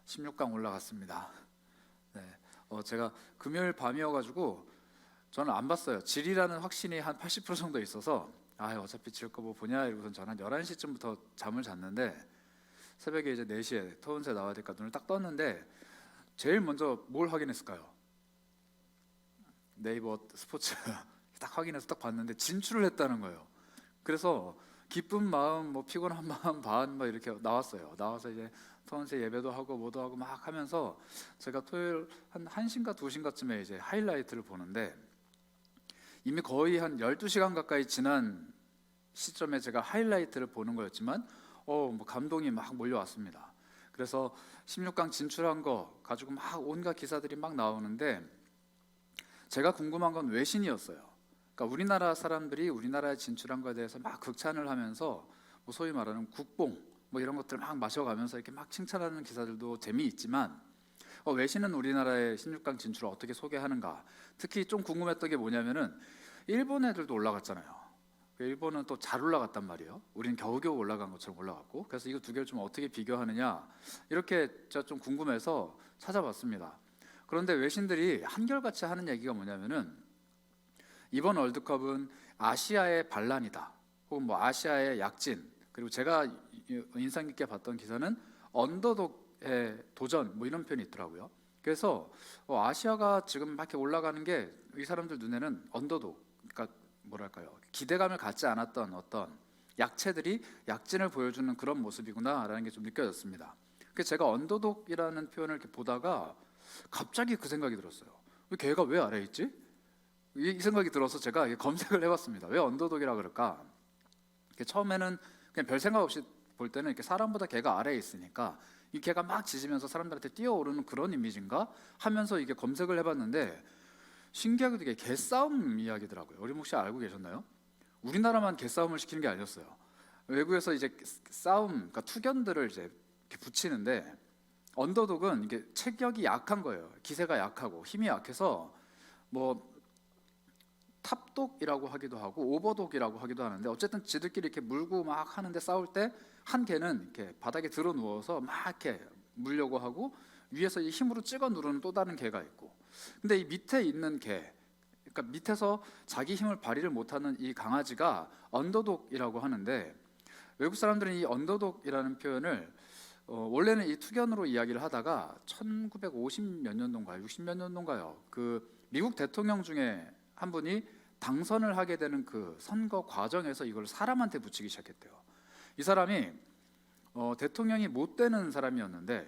16강 올라갔습니다. 네, 제가 금요일 밤이어가지고 저는 안 봤어요. 질이라는 확신이 한 80% 정도 있어서 어차피 질 거 뭐 보냐 이러고선 저는 한 11시쯤부터 잠을 잤는데 새벽에 이제 4시에 토운세 나와야 되니까 눈을 딱 떴는데 제일 먼저 뭘 확인했을까요? 네이버 스포츠 딱 확인해서 딱 봤는데 진출을 했다는 거예요. 그래서 기쁜 마음, 뭐 피곤한 마음 반 막 이렇게 나왔어요. 나와서 이제 토요일 예배도 하고 뭐도 하고 막 하면서 제가 토요일 한 1시인가 2시인가쯤에 이제 하이라이트를 보는데 이미 거의 한 12시간 가까이 지난 시점에 제가 하이라이트를 보는 거였지만 뭐 감동이 막 몰려왔습니다. 그래서 16강 진출한 거 가지고 막 온갖 기사들이 막 나오는데 제가 궁금한 건 외신이었어요. 그러니까 우리나라 사람들이 우리나라에 진출한 거에 대해서 막 극찬을 하면서 뭐 소위 말하는 국뽕 뭐 이런 것들 막 마셔가면서 이렇게 막 칭찬하는 기사들도 재미있지만 외신은 우리나라의 16강 진출을 어떻게 소개하는가, 특히 좀 궁금했던 게 뭐냐면은 일본 애들도 올라갔잖아요. 일본은 또 잘 올라갔단 말이에요. 우리는 겨우겨우 올라간 것처럼 올라갔고, 그래서 이거 두 개를 좀 어떻게 비교하느냐 이렇게 제가 좀 궁금해서 찾아봤습니다. 그런데 외신들이 한결같이 하는 얘기가 뭐냐면은 이번 월드컵은 아시아의 반란이다, 혹은 뭐 아시아의 약진, 그리고 제가 인상 깊게 봤던 기사는 언더독의 도전 뭐 이런 표현이 있더라고요. 그래서 아시아가 지금 막 이렇게 올라가는 게 이 사람들 눈에는 언더독, 그러니까 뭐랄까요, 기대감을 갖지 않았던 어떤 약체들이 약진을 보여주는 그런 모습이구나라는 게 좀 느껴졌습니다. 그래서 제가 언더독이라는 표현을 이렇게 보다가 갑자기 그 생각이 들었어요. 걔가 왜 아래에 있지? 이 생각이 들어서 제가 검색을 해봤습니다. 왜 언더독이라 그럴까? 처음에는 그냥 별 생각 없이 볼 때는 이렇게 사람보다 걔가 아래에 있으니까 이 걔가 막 짖으면서 사람들한테 뛰어오르는 그런 이미지인가 하면서 이게 검색을 해봤는데 신기하게도 이게 개싸움 이야기더라고요. 여러분 혹시 알고 계셨나요? 우리나라만 개싸움을 시키는 게 아니었어요. 외국에서 이제 싸움, 그러니까 투견들을 이제 이렇게 붙이는데 언더독은 이게 체격이 약한 거예요. 기세가 약하고 힘이 약해서 뭐 탑독이라고 하기도 하고 오버독이라고 하기도 하는데 어쨌든 지들끼리 이렇게 물고 막 하는데 싸울 때 한 개는 이렇게 바닥에 들어 누워서 막 이렇게 물려고 하고 위에서 이 힘으로 찍어 누르는 또 다른 개가 있고, 근데 이 밑에 있는 개, 그러니까 밑에서 자기 힘을 발휘를 못하는 이 강아지가 언더독이라고 하는데 외국 사람들은 이 언더독이라는 표현을 원래는 이 투견으로 이야기를 하다가 1950 몇 년도인가요? 60 몇 년도인가요? 그 미국 대통령 중에 한 분이 당선을 하게 되는 그 선거 과정에서 이걸 사람한테 붙이기 시작했대요. 이 사람이 대통령이 못 되는 사람이었는데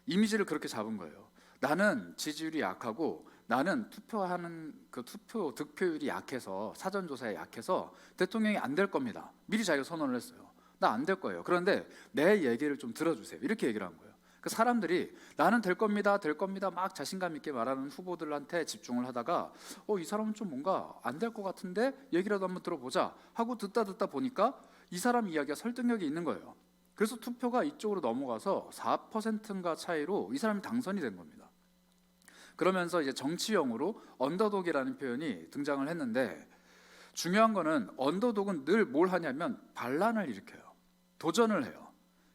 이미지를 그렇게 잡은 거예요. 나는 지지율이 약하고 나는 투표하는 그 투표 득표율이 약해서 사전조사에 약해서 대통령이 안 될 겁니다. 미리 자기가 선언을 했어요. 나 안 될 거예요. 그런데 내 얘기를 좀 들어주세요. 이렇게 얘기를 한 거예요. 그 사람들이 나는 될 겁니다, 될 겁니다 막 자신감 있게 말하는 후보들한테 집중을 하다가 이 사람은 좀 뭔가 안 될 것 같은데 얘기라도 한번 들어보자 하고 듣다 보니까 이 사람 이야기가 설득력이 있는 거예요. 그래서 투표가 이쪽으로 넘어가서 4%인가 차이로 이 사람이 당선이 된 겁니다. 그러면서 이제 정치용어로 언더독이라는 표현이 등장을 했는데 중요한 거는 언더독은 늘 뭘 하냐면 반란을 일으켜요. 도전을 해요.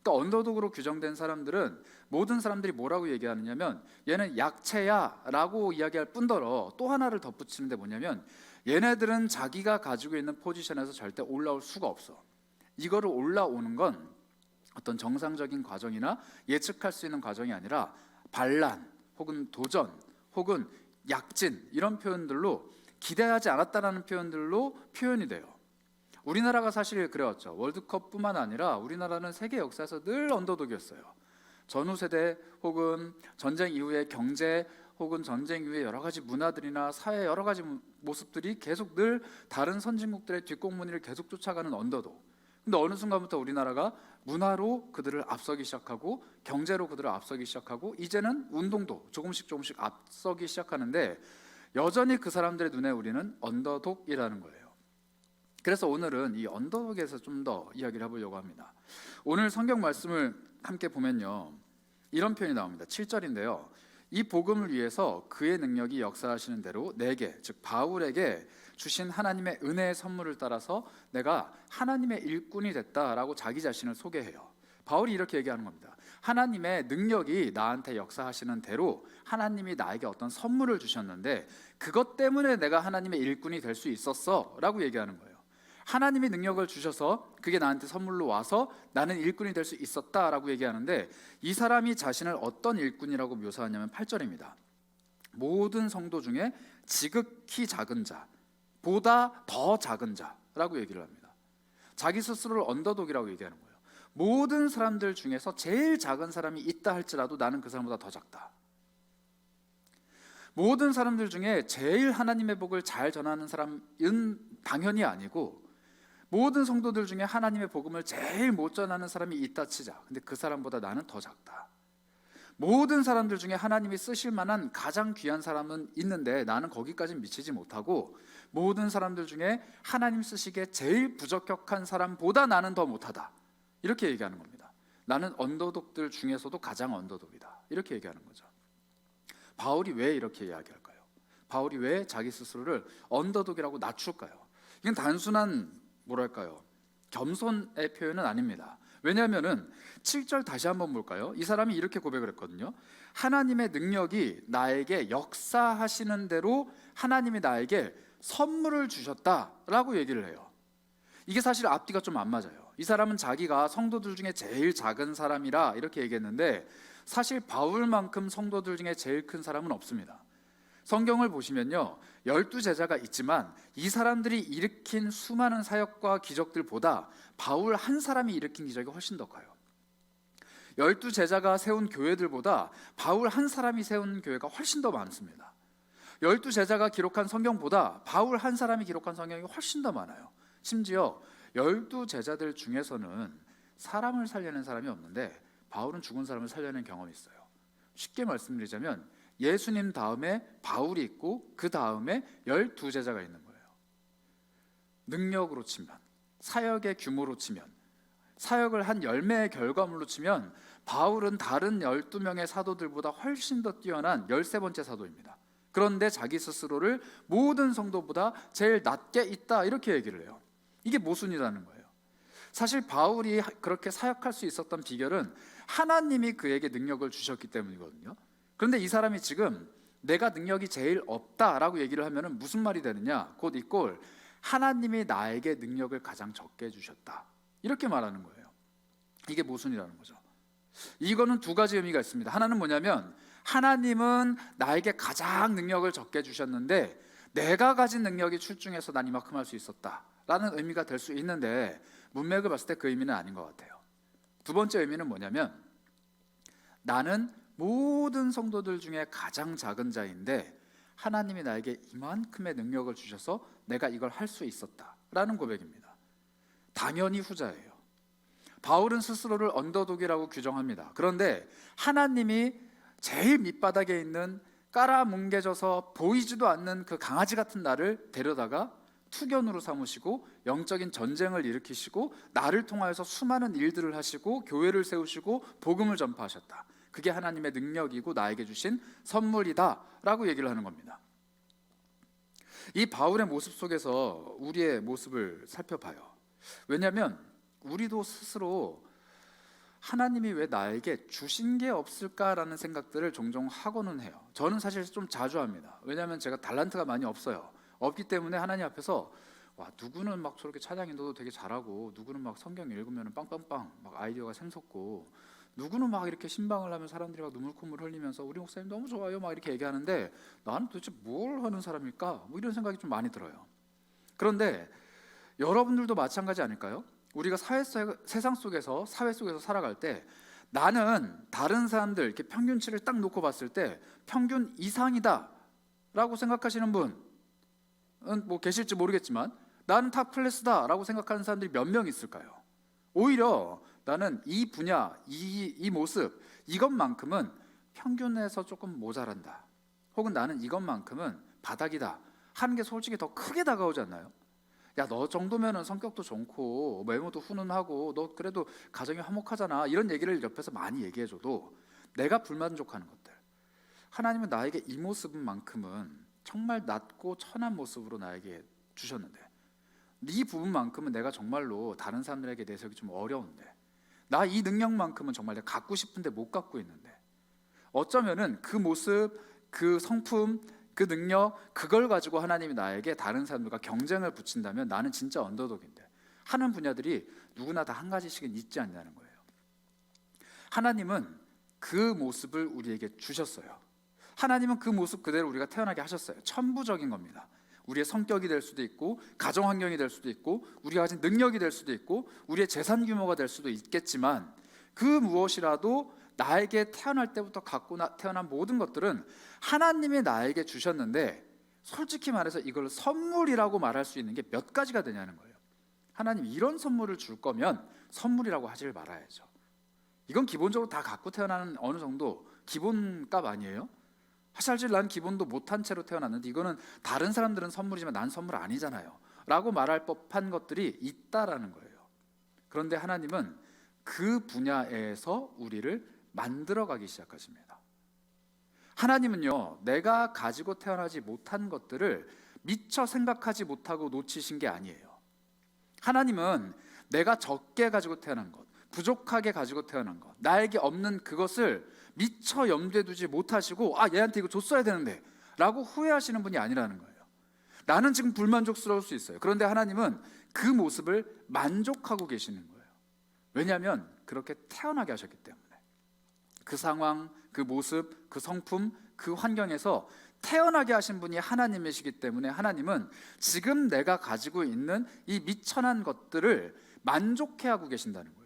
그러니까 언더독으로 규정된 사람들은 모든 사람들이 뭐라고 얘기하느냐면 얘는 약체야 라고 이야기할 뿐더러 또 하나를 덧붙이는데 뭐냐면 얘네들은 자기가 가지고 있는 포지션에서 절대 올라올 수가 없어. 이거를 올라오는 건 어떤 정상적인 과정이나 예측할 수 있는 과정이 아니라 반란 혹은 도전 혹은 약진 이런 표현들로 기대하지 않았다라는 표현들로 표현이 돼요. 우리나라가 사실 그래왔죠. 월드컵뿐만 아니라 우리나라는 세계 역사에서 늘 언더독이었어요. 전후 세대 혹은 전쟁 이후의 경제 혹은 전쟁 이후의 여러 가지 문화들이나 사회 여러 가지 모습들이 계속 늘 다른 선진국들의 뒷공무니를 계속 쫓아가는 언더독. 근데 어느 순간부터 우리나라가 문화로 그들을 앞서기 시작하고 경제로 그들을 앞서기 시작하고 이제는 운동도 조금씩 앞서기 시작하는데 여전히 그 사람들의 눈에 우리는 언더독이라는 거예요. 그래서 오늘은 이 언더독에서 좀 더 이야기를 해보려고 합니다. 오늘 성경 말씀을 함께 보면요, 이런 표현이 나옵니다. 7절인데요. 이 복음을 위해서 그의 능력이 역사하시는 대로 내게, 즉 바울에게 주신 하나님의 은혜의 선물을 따라서 내가 하나님의 일꾼이 됐다라고 자기 자신을 소개해요. 바울이 이렇게 얘기하는 겁니다. 하나님의 능력이 나한테 역사하시는 대로 하나님이 나에게 어떤 선물을 주셨는데 그것 때문에 내가 하나님의 일꾼이 될 수 있었어 라고 얘기하는 거예요. 하나님이 능력을 주셔서 그게 나한테 선물로 와서 나는 일꾼이 될 수 있었다라고 얘기하는데, 이 사람이 자신을 어떤 일꾼이라고 묘사하냐면 8절입니다. 모든 성도 중에 지극히 작은 자, 보다 더 작은 자라고 얘기를 합니다. 자기 스스로를 언더독이라고 얘기하는 거예요. 모든 사람들 중에서 제일 작은 사람이 있다 할지라도 나는 그 사람보다 더 작다. 모든 사람들 중에 제일 하나님의 복을 잘 전하는 사람은 당연히 아니고, 모든 성도들 중에 하나님의 복음을 제일 못 전하는 사람이 있다 치자. 근데 그 사람보다 나는 더 작다. 모든 사람들 중에 하나님이 쓰실 만한 가장 귀한 사람은 있는데 나는 거기까지 미치지 못하고, 모든 사람들 중에 하나님 쓰시기에 제일 부적격한 사람보다 나는 더 못하다. 이렇게 얘기하는 겁니다. 나는 언더독들 중에서도 가장 언더독이다. 이렇게 얘기하는 거죠. 바울이 왜 이렇게 이야기할까요? 바울이 왜 자기 스스로를 언더독이라고 낮출까요? 이건 단순한 겸손의 표현은 아닙니다. 왜냐하면은 7절 다시 한번 볼까요? 이 사람이 이렇게 고백을 했거든요. 하나님의 능력이 나에게 역사하시는 대로 하나님이 나에게 선물을 주셨다라고 얘기를 해요. 이게 사실 앞뒤가 좀 안 맞아요. 이 사람은 자기가 성도들 중에 제일 작은 사람이라 이렇게 얘기했는데, 사실 바울만큼 성도들 중에 제일 큰 사람은 없습니다. 성경을 보시면요, 12제자가 있지만 이 사람들이 일으킨 수많은 사역과 기적들보다 바울 한 사람이 일으킨 기적이 훨씬 더 커요. 12제자가 세운 교회들보다 바울 한 사람이 세운 교회가 훨씬 더 많습니다. 12제자가 기록한 성경보다 바울 한 사람이 기록한 성경이 훨씬 더 많아요. 심지어 12제자들 중에서는 사람을 살려낸 사람이 없는데 바울은 죽은 사람을 살려낸 경험이 있어요. 쉽게 말씀드리자면 예수님 다음에 바울이 있고 그 다음에 12제자가 있는 거예요. 능력으로 치면, 사역의 규모로 치면, 사역을 한 열매의 결과물로 치면 바울은 다른 12명의 사도들보다 훨씬 더 뛰어난 13번째 사도입니다. 그런데 자기 스스로를 모든 성도보다 제일 낮게 있다 이렇게 얘기를 해요. 이게 모순이라는 거예요. 사실 바울이 그렇게 사역할 수 있었던 비결은 하나님이 그에게 능력을 주셨기 때문이거든요. 그런데 이 사람이 지금 내가 능력이 제일 없다라고 얘기를 하면 무슨 말이 되느냐? 곧 이꼴 하나님이 나에게 능력을 가장 적게 주셨다 이렇게 말하는 거예요. 이게 모순이라는 거죠. 이거는 두 가지 의미가 있습니다. 하나는 뭐냐면 하나님은 나에게 가장 능력을 적게 주셨는데 내가 가진 능력이 출중해서 난 이만큼 할 수 있었다라는 의미가 될 수 있는데, 문맥을 봤을 때 그 의미는 아닌 것 같아요. 두 번째 의미는 뭐냐면 나는 모든 성도들 중에 가장 작은 자인데 하나님이 나에게 이만큼의 능력을 주셔서 내가 이걸 할 수 있었다라는 고백입니다. 당연히 후자예요. 바울은 스스로를 언더독이라고 규정합니다. 그런데 하나님이 제일 밑바닥에 있는 깔아뭉개져서 보이지도 않는 그 강아지 같은 나를 데려다가 투견으로 삼으시고 영적인 전쟁을 일으키시고 나를 통하여서 수많은 일들을 하시고 교회를 세우시고 복음을 전파하셨다. 그게 하나님의 능력이고 나에게 주신 선물이다 라고 얘기를 하는 겁니다. 이 바울의 모습 속에서 우리의 모습을 살펴봐요. 왜냐하면 우리도 스스로 하나님이 왜 나에게 주신 게 없을까라는 생각들을 종종 하고는 해요. 저는 사실 좀 자주 합니다. 왜냐하면 제가 달란트가 많이 없기 때문에 하나님 앞에서 와, 누구는 막 저렇게 찬양 인도도 되게 잘하고, 누구는 막 성경 읽으면 빵빵빵 막 아이디어가 샘솟고, 누구는 막 이렇게 신방을 하면 사람들이 막 눈물콧물 흘리면서 우리 목사님 너무 좋아요 막 이렇게 얘기하는데 나는 도대체 뭘 하는 사람일까? 뭐 이런 생각이 좀 많이 들어요. 그런데 여러분들도 마찬가지 아닐까요? 우리가 세상 속에서, 사회 속에서 살아갈 때 나는 다른 사람들 이렇게 평균치를 딱 놓고 봤을 때 평균 이상이다 라고 생각하시는 분은 뭐 계실지 모르겠지만 나는 탑 클래스다 라고 생각하는 사람들이 몇 명 있을까요? 오히려 나는 이 분야, 이 모습, 이것만큼은 평균에서 조금 모자란다, 혹은 나는 이것만큼은 바닥이다 하는 게 솔직히 더 크게 다가오지 않나요? 야, 너 정도면은 성격도 좋고 외모도 훈훈하고 너 그래도 가정이 화목하잖아, 이런 얘기를 옆에서 많이 얘기해줘도 내가 불만족하는 것들, 하나님은 나에게 이 모습만큼은 정말 낮고 천한 모습으로 나에게 주셨는데 이 부분만큼은 내가 정말로 다른 사람들에게 내세우기 좀 어려운데, 나 이 능력만큼은 정말 내가 갖고 싶은데 못 갖고 있는데, 어쩌면은 그 모습, 그 성품, 그 능력, 그걸 가지고 하나님이 나에게 다른 사람들과 경쟁을 붙인다면 나는 진짜 언더독인데 하는 분야들이 누구나 다 한 가지씩은 있지 않냐는 거예요. 하나님은 그 모습을 우리에게 주셨어요. 하나님은 그 모습 그대로 우리가 태어나게 하셨어요. 천부적인 겁니다. 우리의 성격이 될 수도 있고, 가정 환경이 될 수도 있고, 우리가 가진 능력이 될 수도 있고, 우리의 재산 규모가 될 수도 있겠지만, 그 무엇이라도 나에게 태어날 때부터 갖고 태어난 모든 것들은 하나님이 나에게 주셨는데, 솔직히 말해서 이걸 선물이라고 말할 수 있는 게 몇 가지가 되냐는 거예요. 하나님 이런 선물을 줄 거면 선물이라고 하질 말아야죠. 이건 기본적으로 다 갖고 태어나는 어느 정도 기본값 아니에요? 사실 난 기본도 못한 채로 태어났는데 이거는 다른 사람들은 선물이지만 난 선물 아니잖아요 라고 말할 법한 것들이 있다라는 거예요. 그런데 하나님은 그 분야에서 우리를 만들어가기 시작하십니다. 하나님은요, 내가 가지고 태어나지 못한 것들을 미처 생각하지 못하고 놓치신 게 아니에요. 하나님은 내가 적게 가지고 태어난 것, 부족하게 가지고 태어난 것, 나에게 없는 그것을 미처 염두에 두지 못하시고 얘한테 이거 줬어야 되는데 라고 후회하시는 분이 아니라는 거예요. 나는 지금 불만족스러울 수 있어요. 그런데 하나님은 그 모습을 만족하고 계시는 거예요. 왜냐하면 그렇게 태어나게 하셨기 때문에. 그 상황, 그 모습, 그 성품, 그 환경에서 태어나게 하신 분이 하나님이시기 때문에 하나님은 지금 내가 가지고 있는 이 미천한 것들을 만족해하고 계신다는 거예요.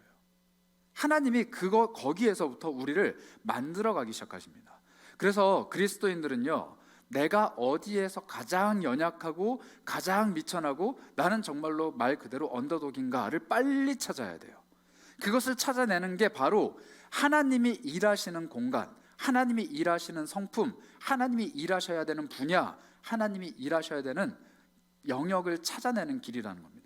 하나님이 거기에서부터 우리를 만들어가기 시작하십니다. 그래서 그리스도인들은요, 내가 어디에서 가장 연약하고 가장 미천하고 나는 정말로 말 그대로 언더독인가를 빨리 찾아야 돼요. 그것을 찾아내는 게 바로 하나님이 일하시는 공간, 하나님이 일하시는 성품, 하나님이 일하셔야 되는 분야, 하나님이 일하셔야 되는 영역을 찾아내는 길이라는 겁니다.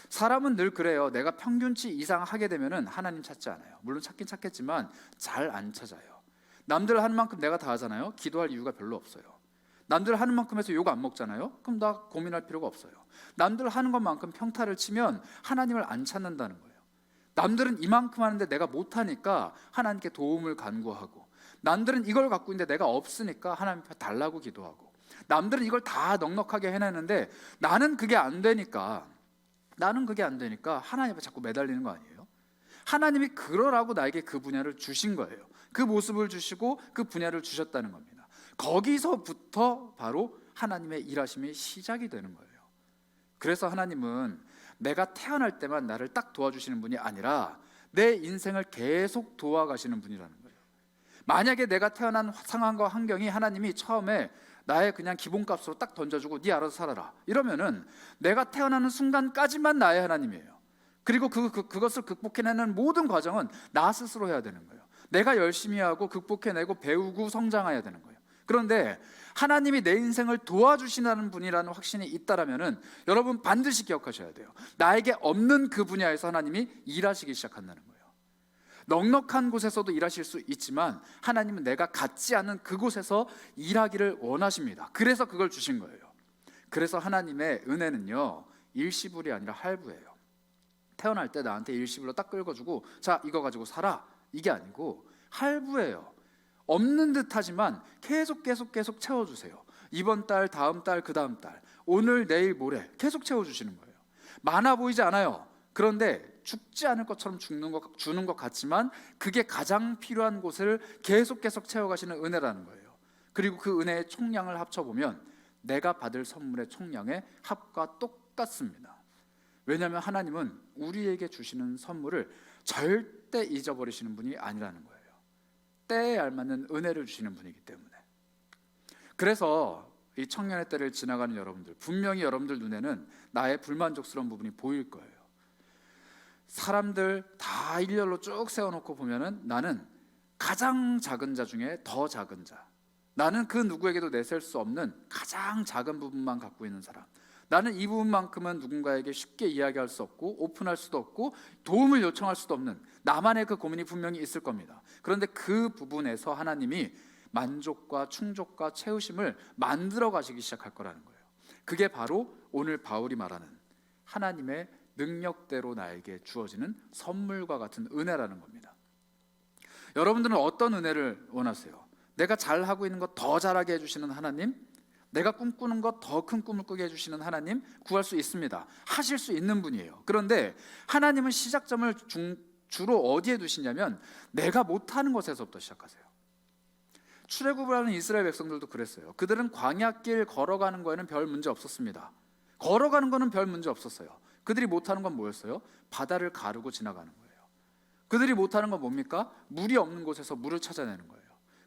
사람은 늘 그래요. 내가 평균치 이상 하게 되면은 하나님 찾지 않아요. 물론 찾긴 찾겠지만 잘 안 찾아요. 남들 하는 만큼 내가 다 하잖아요. 기도할 이유가 별로 없어요. 남들 하는 만큼 해서 욕 안 먹잖아요. 그럼 나 고민할 필요가 없어요. 남들 하는 것만큼 평타를 치면 하나님을 안 찾는다는 거예요. 남들은 이만큼 하는데 내가 못하니까 하나님께 도움을 간구하고, 남들은 이걸 갖고 있는데 내가 없으니까 하나님 앞에 달라고 기도하고, 남들은 이걸 다 넉넉하게 해내는데 나는 그게 안 되니까 하나님 앞에 자꾸 매달리는 거 아니에요? 하나님이 그러라고 나에게 그 분야를 주신 거예요. 그 모습을 주시고 그 분야를 주셨다는 겁니다. 거기서부터 바로 하나님의 일하심이 시작이 되는 거예요. 그래서 하나님은 내가 태어날 때만 나를 딱 도와주시는 분이 아니라 내 인생을 계속 도와가시는 분이라는 거예요. 만약에 내가 태어난 상황과 환경이 하나님이 처음에 나의 그냥 기본값으로 딱 던져주고 네 알아서 살아라 이러면은 내가 태어나는 순간까지만 나의 하나님이에요. 그리고 그것을 극복해내는 모든 과정은 나 스스로 해야 되는 거예요. 내가 열심히 하고 극복해내고 배우고 성장해야 되는 거예요. 그런데 하나님이 내 인생을 도와주시는 분이라는 확신이 있다라면은 여러분 반드시 기억하셔야 돼요. 나에게 없는 그 분야에서 하나님이 일하시기 시작한다는 거예요. 넉넉한 곳에서도 일하실 수 있지만 하나님은 내가 갖지 않은 그곳에서 일하기를 원하십니다. 그래서 그걸 주신 거예요. 그래서 하나님의 은혜는요, 일시불이 아니라 할부예요. 태어날 때 나한테 일시불로 딱 긁어주고 자 이거 가지고 살아, 이게 아니고 할부예요. 없는 듯 하지만 계속 채워주세요. 이번 달, 다음 달, 그 다음 달, 오늘, 내일, 모레 계속 채워주시는 거예요. 많아 보이지 않아요. 그런데 죽지 않을 것처럼 주는 것 같지만 그게 가장 필요한 곳을 계속 채워가시는 은혜라는 거예요. 그리고 그 은혜의 총량을 합쳐보면 내가 받을 선물의 총량의 합과 똑같습니다. 왜냐하면 하나님은 우리에게 주시는 선물을 절대 잊어버리시는 분이 아니라는 거예요. 때에 알맞는 은혜를 주시는 분이기 때문에. 그래서 이 청년의 때를 지나가는 여러분들, 분명히 여러분들 눈에는 나의 불만족스러운 부분이 보일 거예요. 사람들 다 일렬로 쭉 세워놓고 보면은 나는 가장 작은 자 중에 더 작은 자, 나는 그 누구에게도 내세울 수 없는 가장 작은 부분만 갖고 있는 사람, 나는 이 부분만큼은 누군가에게 쉽게 이야기할 수 없고 오픈할 수도 없고 도움을 요청할 수도 없는 나만의 그 고민이 분명히 있을 겁니다. 그런데 그 부분에서 하나님이 만족과 충족과 채우심을 만들어 가시기 시작할 거라는 거예요. 그게 바로 오늘 바울이 말하는 하나님의 능력대로 나에게 주어지는 선물과 같은 은혜라는 겁니다. 여러분들은 어떤 은혜를 원하세요? 내가 잘하고 있는 것 더 잘하게 해주시는 하나님, 내가 꿈꾸는 것 더 큰 꿈을 꾸게 해주시는 하나님 구할 수 있습니다. 하실 수 있는 분이에요. 그런데 하나님은 시작점을 주로 어디에 두시냐면 내가 못하는 것에서부터 시작하세요. 출애굽을 하는 이스라엘 백성들도 그랬어요. 그들은 광야길 걸어가는 거에는 별 문제 없었습니다. 걸어가는 거는 별 문제 없었어요. 그들이 못하는 건 뭐였어요? 바다를 가르고 지나가는 거예요. 그들이 못하는 건 뭡니까? 물이 없는 곳에서 물을 찾아내는 거예요.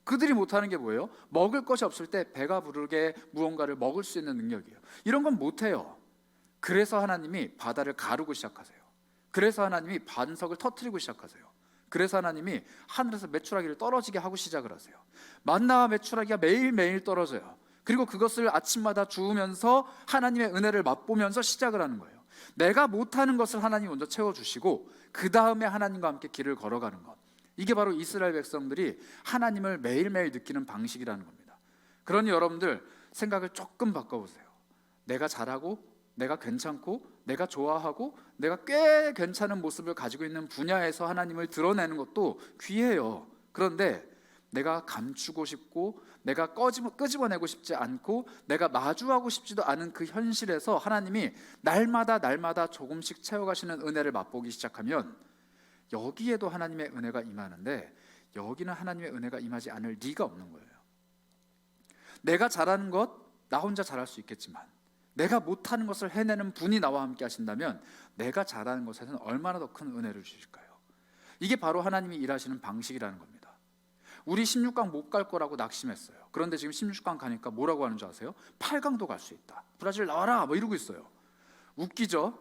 그들이 못하는 게 뭐예요? 먹을 것이 없을 때 배가 부르게 무언가를 먹을 수 있는 능력이에요. 이런 건 못해요. 그래서 하나님이 바다를 가르고 시작하세요. 그래서 하나님이 반석을 터뜨리고 시작하세요. 그래서 하나님이 하늘에서 메추라기를 떨어지게 하고 시작을 하세요. 만나와 메추라기가 매일매일 떨어져요. 그리고 그것을 아침마다 주우면서 하나님의 은혜를 맛보면서 시작을 하는 거예요. 내가 못하는 것을 하나님이 먼저 채워주시고 그 다음에 하나님과 함께 길을 걸어가는 것, 이게 바로 이스라엘 백성들이 하나님을 매일매일 느끼는 방식이라는 겁니다. 그러니 여러분들 생각을 조금 바꿔보세요. 내가 잘하고 내가 괜찮고 내가 좋아하고 내가 꽤 괜찮은 모습을 가지고 있는 분야에서 하나님을 드러내는 것도 귀해요. 그런데 내가 감추고 싶고 내가 끄집어내고 싶지 않고 내가 마주하고 싶지도 않은 그 현실에서 하나님이 날마다 조금씩 채워가시는 은혜를 맛보기 시작하면 여기에도 하나님의 은혜가 임하는데 여기는 하나님의 은혜가 임하지 않을 리가 없는 거예요. 내가 잘하는 것 나 혼자 잘할 수 있겠지만 내가 못하는 것을 해내는 분이 나와 함께 하신다면 내가 잘하는 것에는 얼마나 더 큰 은혜를 주실까요? 이게 바로 하나님이 일하시는 방식이라는 겁니다. 우리 16강 못 갈 거라고 낙심했어요. 그런데 지금 16강 가니까 뭐라고 하는 줄 아세요? 8강도 갈 수 있다. 브라질 나와라 뭐 이러고 있어요. 웃기죠?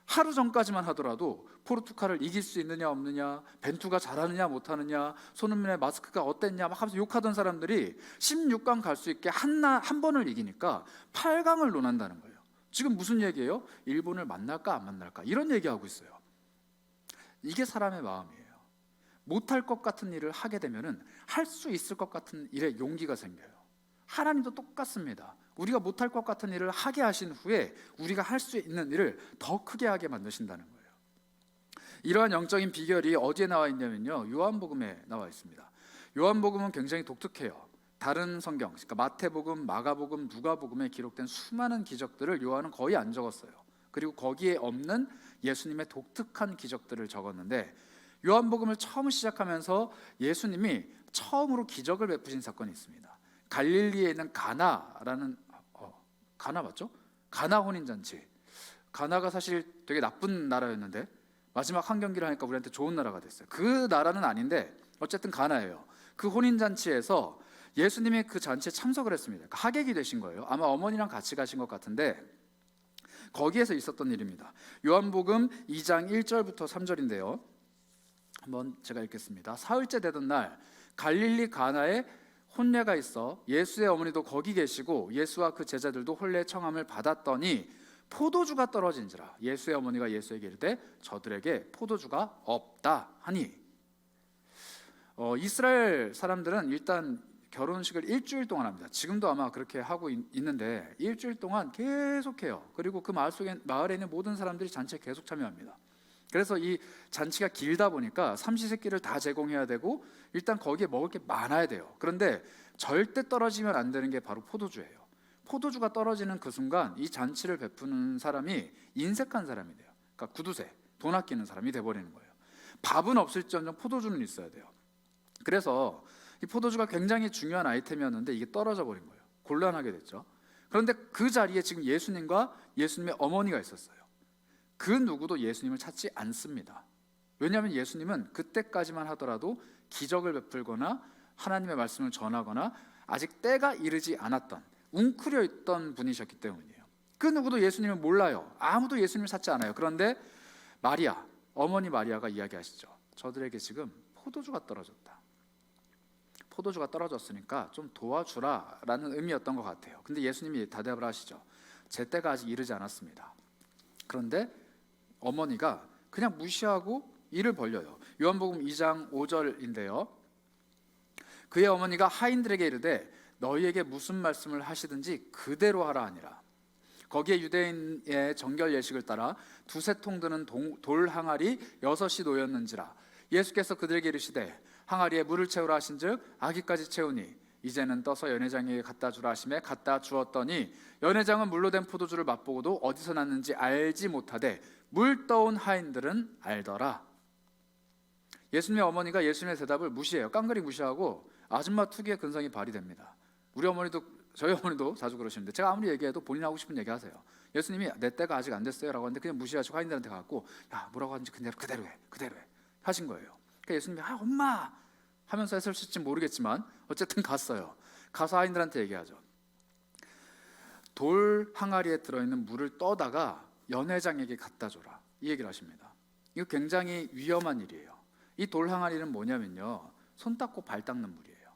하루 전까지만 하더라도 포르투갈을 이길 수 있느냐 없느냐, 벤투가 잘하느냐 못하느냐, 손흥민의 마스크가 어땠냐 막 하면서 욕하던 사람들이 16강 갈 수 있게 한 번을 이기니까 8강을 논한다는 거예요. 지금 무슨 얘기예요? 일본을 만날까 안 만날까 이런 얘기하고 있어요. 이게 사람의 마음이에요. 못할 것 같은 일을 하게 되면은 할 수 있을 것 같은 일에 용기가 생겨요. 하나님도 똑같습니다. 우리가 못할 것 같은 일을 하게 하신 후에 우리가 할 수 있는 일을 더 크게 하게 만드신다는 거예요. 이러한 영적인 비결이 어디에 나와 있냐면요, 요한복음에 나와 있습니다. 요한복음은 굉장히 독특해요. 다른 성경, 그러니까 마태복음, 마가복음, 누가복음에 기록된 수많은 기적들을 요한은 거의 안 적었어요. 그리고 거기에 없는 예수님의 독특한 기적들을 적었는데 요한복음을 처음 시작하면서 예수님이 처음으로 기적을 베푸신 사건이 있습니다. 갈릴리에 있는 가나라는 가나 맞죠? 가나 혼인잔치. 가나가 사실 되게 나쁜 나라였는데 마지막 한 경기를 하니까 우리한테 좋은 나라가 됐어요. 그 나라는 아닌데 어쨌든 가나예요. 그 혼인잔치에서 예수님이 그 잔치에 참석을 했습니다. 하객이 되신 거예요. 아마 어머니랑 같이 가신 것 같은데 거기에서 있었던 일입니다. 요한복음 2장 1절부터 3절인데요. 한번 제가 읽겠습니다. 사흘째 되던 날 갈릴리 가나에 혼례가 있어 예수의 어머니도 거기 계시고 예수와 그 제자들도 혼례 청함을 받았더니 포도주가 떨어진지라 예수의 어머니가 예수에게 이르되 저들에게 포도주가 없다 하니. 이스라엘 사람들은 일단 결혼식을 일주일 동안 합니다. 지금도 아마 그렇게 하고 있는데 일주일 동안 계속해요. 그리고 그 마을에 있는 모든 사람들이 잔치에 계속 참여합니다. 그래서 이 잔치가 길다 보니까 삼시세끼를 다 제공해야 되고 일단 거기에 먹을 게 많아야 돼요. 그런데 절대 떨어지면 안 되는 게 바로 포도주예요. 포도주가 떨어지는 그 순간 이 잔치를 베푸는 사람이 인색한 사람이 돼요. 그러니까 구두쇠, 돈 아끼는 사람이 돼버리는 거예요. 밥은 없을지언정 포도주는 있어야 돼요. 그래서 이 포도주가 굉장히 중요한 아이템이었는데 이게 떨어져 버린 거예요. 곤란하게 됐죠. 그런데 그 자리에 지금 예수님과 예수님의 어머니가 있었어요. 그 누구도 예수님을 찾지 않습니다. 왜냐하면 예수님은 그때까지만 하더라도 기적을 베풀거나 하나님의 말씀을 전하거나 아직 때가 이르지 않았던 웅크려 있던 분이셨기 때문이에요. 그 누구도 예수님을 몰라요. 아무도 예수님을 찾지 않아요. 그런데 마리아, 어머니 마리아가 이야기하시죠. 저들에게 지금 포도주가 떨어졌다. 포도주가 떨어졌으니까 좀 도와주라 라는 의미였던 것 같아요. 근데 예수님이 대답을 하시죠. 제 때가 아직 이르지 않았습니다. 그런데 어머니가 그냥 무시하고 이를 벌려요. 요한복음 2장 5절인데요. 그의 어머니가 하인들에게 이르되 너희에게 무슨 말씀을 하시든지 그대로 하라 하니라. 거기에 유대인의 정결 예식을 따라 두세 통 드는 돌 항아리 6이 놓였는지라. 예수께서 그들에게 이르시되 항아리에 물을 채우라 하신즉 아기까지 채우니 이제는 떠서 연회장에게 갖다 주라 하시매 갖다 주었더니 연회장은 물로 된 포도주를 맛보고도 어디서 났는지 알지 못하되 물 떠온 하인들은 알더라. 예수님의 어머니가 예수님의 대답을 무시해요. 깡그리 무시하고 아줌마 특유의 근성이 발휘됩니다. 우리 어머니도, 저희 어머니도 자주 그러시는데 제가 아무리 얘기해도 본인 하고 싶은 얘기 하세요. 예수님이 내 때가 아직 안 됐어요 라고 하는데 그냥 무시하시고 하인들한테 가고 야 뭐라고 하는지 그대로 해 하신 거예요. 그러니까 예수님이 엄마 하면서 했을지 모르겠지만 어쨌든 갔어요. 가서 하인들한테 얘기하죠. 돌 항아리에 들어있는 물을 떠다가 연회장에게 갖다 줘라, 이 얘기를 하십니다. 이거 굉장히 위험한 일이에요. 이 돌 항아리는 뭐냐면요, 손 닦고 발 닦는 물이에요.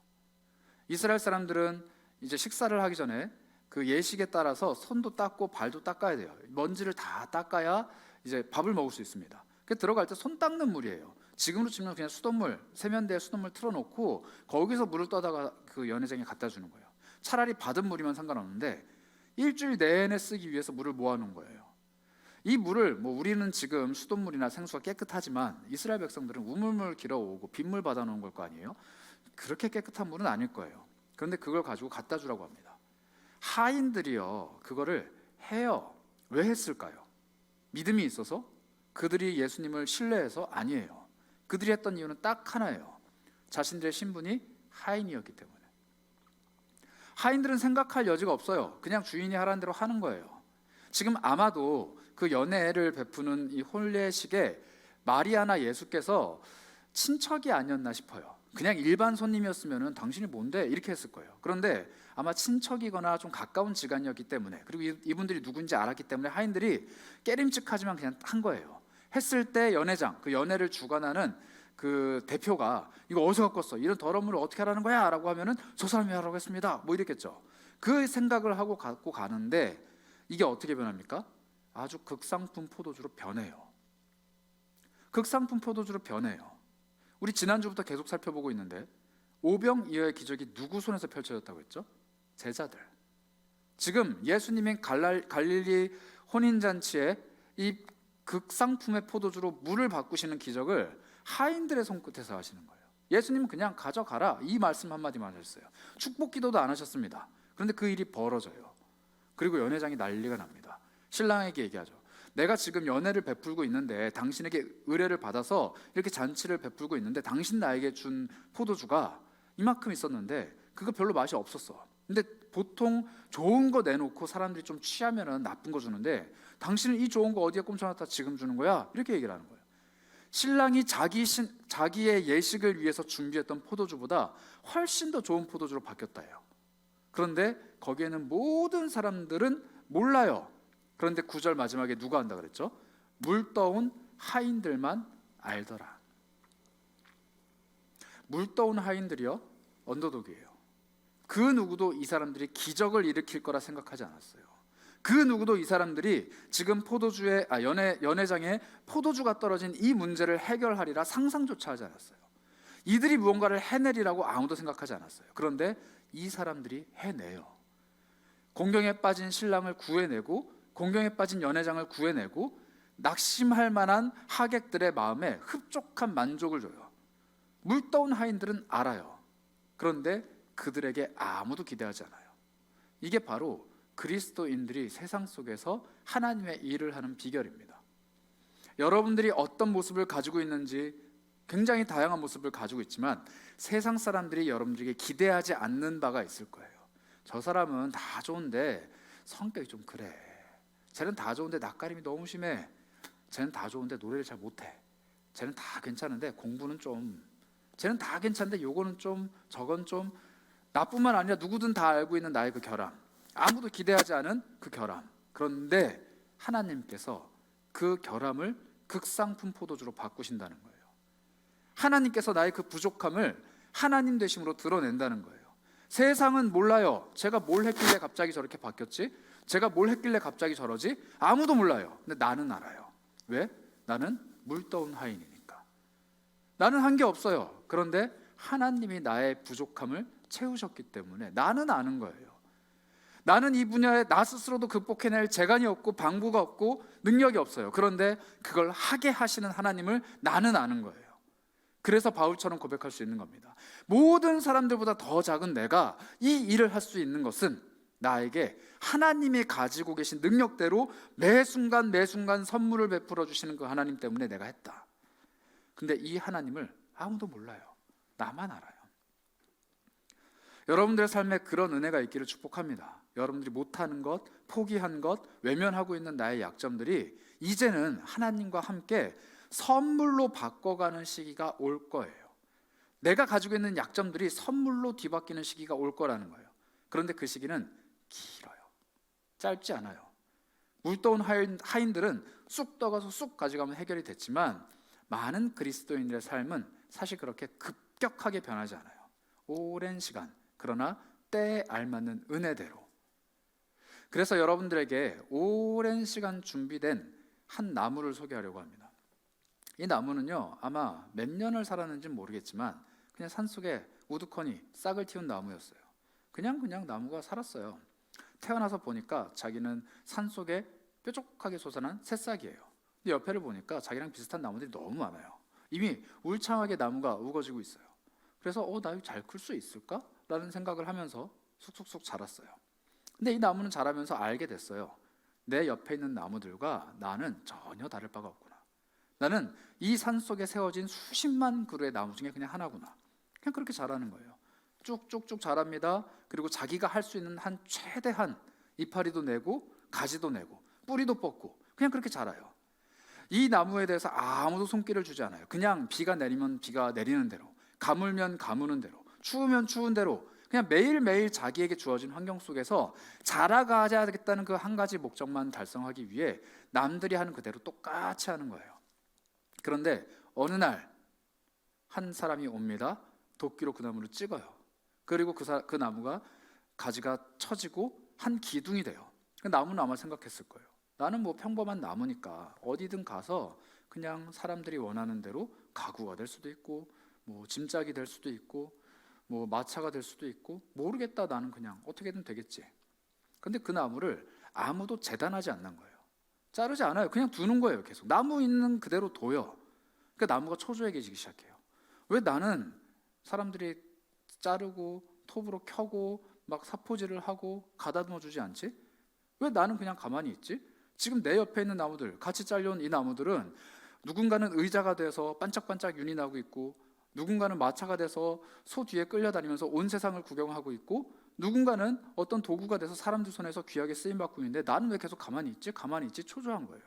이스라엘 사람들은 이제 식사를 하기 전에 그 예식에 따라서 손도 닦고 발도 닦아야 돼요. 먼지를 다 닦아야 이제 밥을 먹을 수 있습니다. 그 들어갈 때 손 닦는 물이에요. 지금으로 치면 그냥 수돗물, 세면대에 수돗물 틀어놓고 거기서 물을 떠다가 그 연회장에 갖다 주는 거예요. 차라리 받은 물이면 상관없는데 일주일 내내 쓰기 위해서 물을 모아놓은 거예요. 이 물을 우리는 지금 수돗물이나 생수가 깨끗하지만 이스라엘 백성들은 우물물 길어오고 빗물 받아놓은 걸 거 아니에요. 그렇게 깨끗한 물은 아닐 거예요. 그런데 그걸 가지고 갖다 주라고 합니다. 하인들이요 그거를 해요. 왜 했을까요? 믿음이 있어서? 그들이 예수님을 신뢰해서? 아니에요. 그들이 했던 이유는 딱 하나예요. 자신들의 신분이 하인이었기 때문에. 하인들은 생각할 여지가 없어요. 그냥 주인이 하라는 대로 하는 거예요. 지금 아마도 그 연회를 베푸는 이 혼례식에 마리아나 예수께서 친척이 아니었나 싶어요. 그냥 일반 손님이었으면 당신이 뭔데? 이렇게 했을 거예요. 그런데 아마 친척이거나 좀 가까운 지간이었기 때문에, 그리고 이분들이 누군지 알았기 때문에 하인들이 깨림칙하지만 그냥 한 거예요. 했을 때 연회장, 그 연회를 주관하는 그 대표가 이거 어디서 갖고 왔어? 이런 더러운 물을 어떻게 하라는 거야? 라고 하면은 저 사람이 하라고 했습니다. 이랬겠죠. 그 생각을 하고 갖고 가는데 이게 어떻게 변합니까? 아주 극상품 포도주로 변해요. 극상품 포도주로 변해요. 우리 지난주부터 계속 살펴보고 있는데 오병이어의 기적이 누구 손에서 펼쳐졌다고 했죠? 제자들. 지금 예수님의 갈릴리 혼인잔치에 이 극상품의 포도주로 물을 바꾸시는 기적을 하인들의 손끝에서 하시는 거예요. 예수님은 그냥 가져가라 이 말씀 한마디만 하셨어요. 축복 기도도 안 하셨습니다. 그런데 그 일이 벌어져요. 그리고 연회장이 난리가 납니다. 신랑에게 얘기하죠. 내가 지금 연회를 베풀고 있는데 당신에게 의뢰를 받아서 이렇게 잔치를 베풀고 있는데 당신 나에게 준 포도주가 이만큼 있었는데 그거 별로 맛이 없었어. 근데 보통 좋은 거 내놓고 사람들이 좀 취하면 나쁜 거 주는데 당신은 이 좋은 거 어디에 꼼쳐놨다 지금 주는 거야? 이렇게 얘기를 하는 거예요. 신랑이 자기의 예식을 위해서 준비했던 포도주보다 훨씬 더 좋은 포도주로 바뀌었다요. 그런데 거기에는 모든 사람들은 몰라요. 그런데 9절 마지막에 누가 한다 그랬죠? 물 떠온 하인들만 알더라. 물 떠온 하인들이요 언더독이에요. 그 누구도 이 사람들이 기적을 일으킬 거라 생각하지 않았어요. 그 누구도 이 사람들이 지금 연회장에 포도주가 떨어진 이 문제를 해결하리라 상상조차 하지 않았어요. 이들이 무언가를 해내리라고 아무도 생각하지 않았어요. 그런데 이 사람들이 해내요. 공경에 빠진 신랑을 구해내고 공경에 빠진 연회장을 구해내고 낙심할 만한 하객들의 마음에 흡족한 만족을 줘요. 물 떠온 하인들은 알아요. 그런데 그들에게 아무도 기대하지 않아요. 이게 바로 그리스도인들이 세상 속에서 하나님의 일을 하는 비결입니다. 여러분들이 어떤 모습을 가지고 있는지 굉장히 다양한 모습을 가지고 있지만 세상 사람들이 여러분들에게 기대하지 않는 바가 있을 거예요. 저 사람은 다 좋은데 성격이 좀 그래. 쟤는 다 좋은데 낯가림이 너무 심해. 쟤는 다 좋은데 노래를 잘 못해. 쟤는 다 괜찮은데 공부는 좀. 쟤는 다 괜찮은데 요거는 좀 저건 좀. 나뿐만 아니라 누구든 다 알고 있는 나의 그 결함, 아무도 기대하지 않은 그 결함. 그런데 하나님께서 그 결함을 극상품 포도주로 바꾸신다는 거예요. 하나님께서 나의 그 부족함을 하나님 되심으로 드러낸다는 거예요. 세상은 몰라요. 제가 뭘 했길래 갑자기 저렇게 바뀌었지? 제가 뭘 했길래 갑자기 저러지? 아무도 몰라요. 근데 나는 알아요. 왜? 나는 물 떠온 하인이니까. 나는 한 게 없어요. 그런데 하나님이 나의 부족함을 채우셨기 때문에 나는 아는 거예요. 나는 이 분야에 나 스스로도 극복해낼 재간이 없고 방구가 없고 능력이 없어요. 그런데 그걸 하게 하시는 하나님을 나는 아는 거예요. 그래서 바울처럼 고백할 수 있는 겁니다. 모든 사람들보다 더 작은 내가 이 일을 할 수 있는 것은 나에게 하나님이 가지고 계신 능력대로 매 순간 매 순간 선물을 베풀어 주시는 그 하나님 때문에 내가 했다. 근데 이 하나님을 아무도 몰라요. 나만 알아요. 여러분들의 삶에 그런 은혜가 있기를 축복합니다. 여러분들이 못하는 것, 포기한 것, 외면하고 있는 나의 약점들이 이제는 하나님과 함께 선물로 바꿔가는 시기가 올 거예요. 내가 가지고 있는 약점들이 선물로 뒤바뀌는 시기가 올 거라는 거예요. 그런데 그 시기는 길어요. 짧지 않아요. 물떠온 하인들은 쑥 떠가서 쑥 가져가면 해결이 됐지만 많은 그리스도인들의 삶은 사실 그렇게 급격하게 변하지 않아요. 오랜 시간, 그러나 때에 알맞는 은혜대로. 그래서 여러분들에게 오랜 시간 준비된 한 나무를 소개하려고 합니다. 이 나무는요, 아마 몇 년을 살았는지는 모르겠지만 그냥 산속에 우두커니 싹을 틔운 나무였어요. 그냥 나무가 살았어요. 태어나서 보니까 자기는 산속에 뾰족하게 솟아난 새싹이에요. 근데 옆에를 보니까 자기랑 비슷한 나무들이 너무 많아요. 이미 울창하게 나무가 우거지고 있어요. 그래서 나 이거 잘 클 수 있을까? 라는 생각을 하면서 쑥쑥쑥 자랐어요. 근데 이 나무는 자라면서 알게 됐어요. 내 옆에 있는 나무들과 나는 전혀 다를 바가 없구나. 나는 이 산속에 세워진 수십만 그루의 나무 중에 그냥 하나구나. 그냥 그렇게 자라는 거예요. 쭉쭉쭉 자랍니다. 그리고 자기가 할 수 있는 한 최대한 이파리도 내고 가지도 내고 뿌리도 뻗고 그냥 그렇게 자라요. 이 나무에 대해서 아무도 손길을 주지 않아요. 그냥 비가 내리면 비가 내리는 대로, 가물면 가무는 대로, 추우면 추운 대로 그냥 매일매일 자기에게 주어진 환경 속에서 자라가야겠다는 그 한 가지 목적만 달성하기 위해 남들이 하는 그대로 똑같이 하는 거예요. 그런데 어느 날 한 사람이 옵니다. 도끼로 그 나무를 찍어요. 그리고 그 나무가 가지가 처지고 한 기둥이 돼요. 그 나무는 아마 생각했을 거예요. 나는 뭐 평범한 나무니까 어디든 가서 그냥 사람들이 원하는 대로 가구가 될 수도 있고 뭐 짐짝이 될 수도 있고 뭐 마차가 될 수도 있고 모르겠다, 나는 그냥 어떻게든 되겠지. 근데 그 나무를 아무도 재단하지 않는 거예요. 자르지 않아요. 그냥 두는 거예요. 계속 나무 있는 그대로 둬요. 그러니까 나무가 초조해지기 시작해요. 왜 나는 사람들이 자르고 톱으로 켜고 막 사포질을 하고 가다듬어 주지 않지? 왜 나는 그냥 가만히 있지? 지금 내 옆에 있는 나무들, 같이 잘려온 이 나무들은 누군가는 의자가 돼서 반짝반짝 윤이 나고 있고, 누군가는 마차가 돼서 소 뒤에 끌려다니면서 온 세상을 구경하고 있고, 누군가는 어떤 도구가 돼서 사람들 손에서 귀하게 쓰임받고 있는데 나는 왜 계속 가만히 있지? 가만히 있지? 초조한 거예요.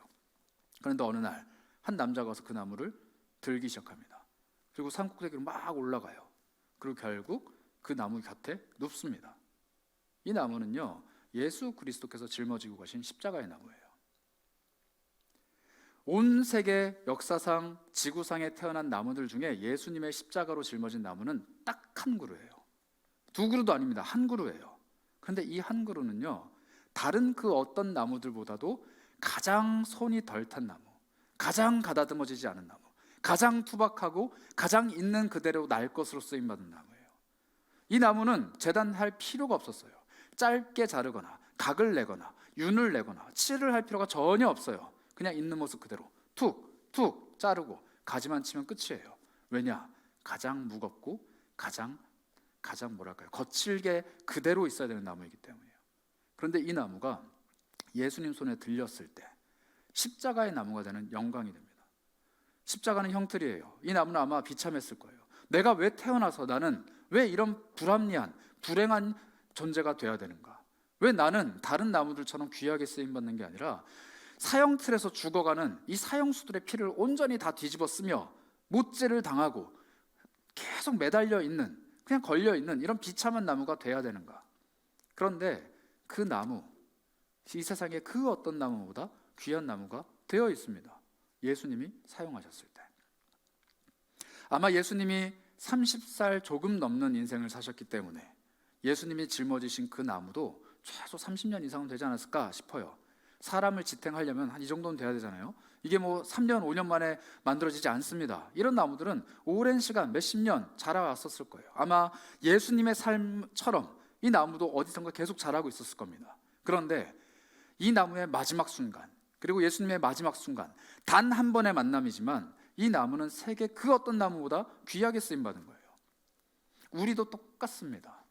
그런데 어느 날 한 남자가 와서 그 나무를 들기 시작합니다. 그리고 산꼭대기로 막 올라가요. 그리고 결국 그 나무 곁에 눕습니다. 이 나무는요, 예수 그리스도께서 짊어지고 가신 십자가의 나무예요. 온 세계 역사상 지구상에 태어난 나무들 중에 예수님의 십자가로 짊어진 나무는 딱 한 그루예요. 두 그루도 아닙니다. 한 그루예요. 그런데 이 한 그루는요, 다른 그 어떤 나무들보다도 가장 손이 덜 탄 나무, 가장 가다듬어지지 않은 나무, 가장 투박하고 가장 있는 그대로 날 것으로 쓰임받은 나무예요. 이 나무는 재단할 필요가 없었어요. 짧게 자르거나 각을 내거나 윤을 내거나 칠을 할 필요가 전혀 없어요. 그냥 있는 모습 그대로 툭툭 자르고 가지만 치면 끝이에요. 왜냐? 가장 무겁고 가장 뭐랄까요, 거칠게 그대로 있어야 되는 나무이기 때문이에요. 그런데 이 나무가 예수님 손에 들렸을 때 십자가의 나무가 되는 영광이 됩니다. 십자가는 형틀이에요. 이 나무는 아마 비참했을 거예요. 내가 왜 태어나서 나는 왜 이런 불합리한 불행한 존재가 돼야 되는가? 왜 나는 다른 나무들처럼 귀하게 쓰임받는 게 아니라 사형틀에서 죽어가는 이 사형수들의 피를 온전히 다 뒤집어 쓰며 못질을 당하고 계속 매달려 있는, 그냥 걸려 있는 이런 비참한 나무가 돼야 되는가? 그런데 그 나무, 이 세상에 그 어떤 나무보다 귀한 나무가 되어 있습니다. 예수님이 사용하셨을 때. 아마 예수님이 30살 조금 넘는 인생을 사셨기 때문에 예수님이 짊어지신 그 나무도 최소 30년 이상은 되지 않았을까 싶어요. 사람을 지탱하려면 한 이 정도는 돼야 되잖아요. 이게 뭐 3년, 5년 만에 만들어지지 않습니다. 이런 나무들은 오랜 시간, 몇십 년 자라왔었을 거예요. 아마 예수님의 삶처럼 이 나무도 어디선가 계속 자라고 있었을 겁니다. 그런데 이 나무의 마지막 순간, 그리고 예수님의 마지막 순간, 단 한 번의 만남이지만 이 나무는 세계 그 어떤 나무보다 귀하게 쓰임받은 거예요. 우리도 똑같습니다.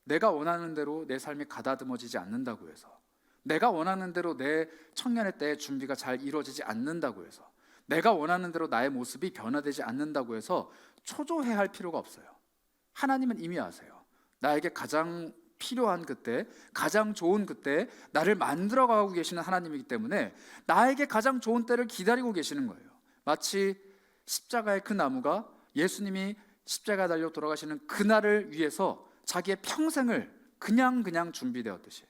내가 원하는 대로 내 삶이 가다듬어지지 않는다고 해서, 내가 원하는 대로 내 청년의 때의 준비가 잘 이루어지지 않는다고 해서, 내가 원하는 대로 나의 모습이 변화되지 않는다고 해서 초조해할 필요가 없어요. 하나님은 이미 아세요. 나에게 가장 필요한 그때, 가장 좋은 그때 나를 만들어가고 계시는 하나님이기 때문에 나에게 가장 좋은 때를 기다리고 계시는 거예요. 마치 십자가의 그 나무가 예수님이 십자가에 달려 돌아가시는 그날을 위해서 자기의 평생을 그냥 준비되었듯이,